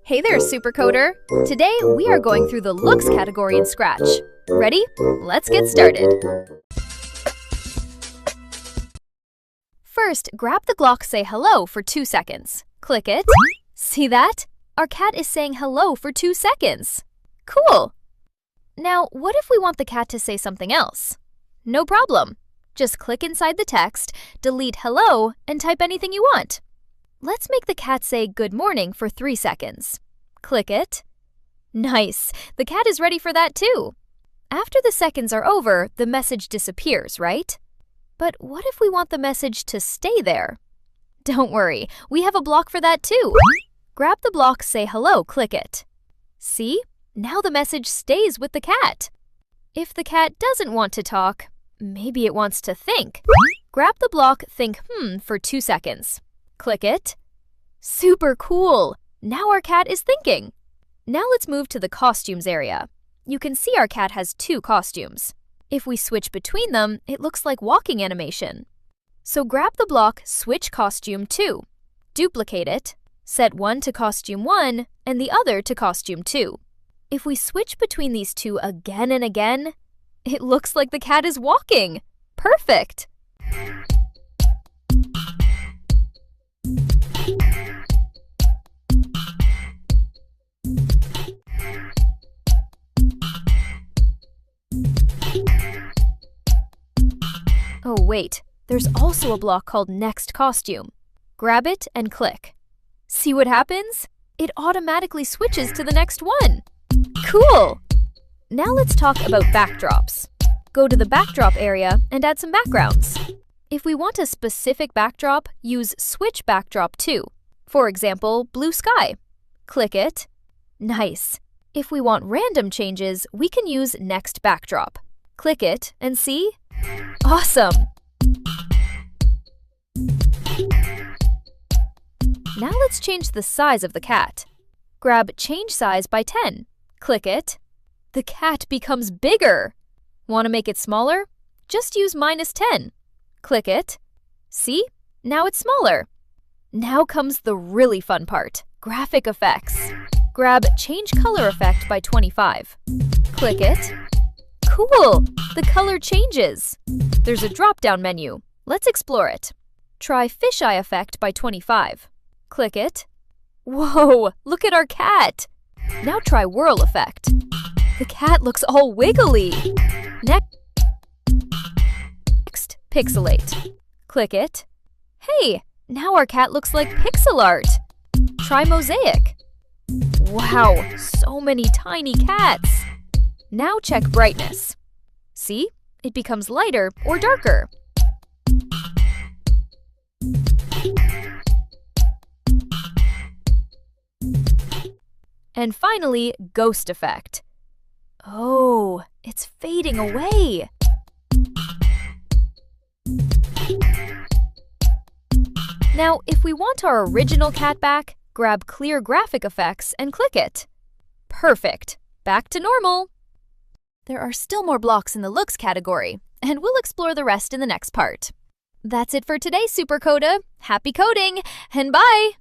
Hey there, Supercoder! Today, we are going through the looks category in Scratch. Ready? Let's get started. First, grab the Glock Say Hello for 2 seconds. Click it. See that? Our cat is saying hello for 2 seconds. Cool! Now, what if we want the cat to say something else? No problem. Just click inside the text, delete hello, and type anything you want. Let's make the cat say good morning for 3 seconds. Click it. Nice! The cat is ready for that too. After the seconds are over, the message disappears, right? But what if we want the message to stay there? Don't worry, we have a block for that too. Grab the block Say Hello, click it. See? Now the message stays with the cat. If the cat doesn't want to talk, maybe it wants to think. Grab the block Think for 2 seconds. Click it. Super cool! Now our cat is thinking. Now let's move to the costumes area. You can see our cat has 2 costumes. If we switch between them, it looks like walking animation. So grab the block Switch Costume 2. Duplicate it. Set one to Costume 1 and the other to Costume 2. If we switch between these two again and again, it looks like the cat is walking. Perfect! Oh wait, there's also a block called Next Costume. Grab it and click. See what happens? It automatically switches to the next one. Cool! Now let's talk about backdrops. Go to the backdrop area and add some backgrounds. If we want a specific backdrop, use Switch Backdrop 2. For example, blue sky. Click it. Nice! If we want random changes, we can use Next Backdrop. Click it and see? Awesome! Now let's change the size of the cat. Grab Change Size by 10. Click it. The cat becomes bigger. Want to make it smaller? Just use -10. Click it. See? Now it's smaller. Now comes the really fun part, graphic effects. Grab Change Color Effect by 25. Click it. Cool! The color changes. There's a drop-down menu. Let's explore it. Try Fisheye Effect by 25. Click it. Whoa! Look at our cat! Now try Whirl Effect. The cat looks all wiggly. Next, Pixelate. Click it. Hey! Now our cat looks like pixel art. Try Mosaic. Wow! So many tiny cats! Now check brightness. See? It becomes lighter or darker. And finally, ghost effect. Oh, it's fading away. Now, if we want our original cat back, grab Clear Graphic Effects and click it. Perfect. Back to normal. There are still more blocks in the looks category, and we'll explore the rest in the next part. That's it for today, Supercoda. Happy coding, and bye!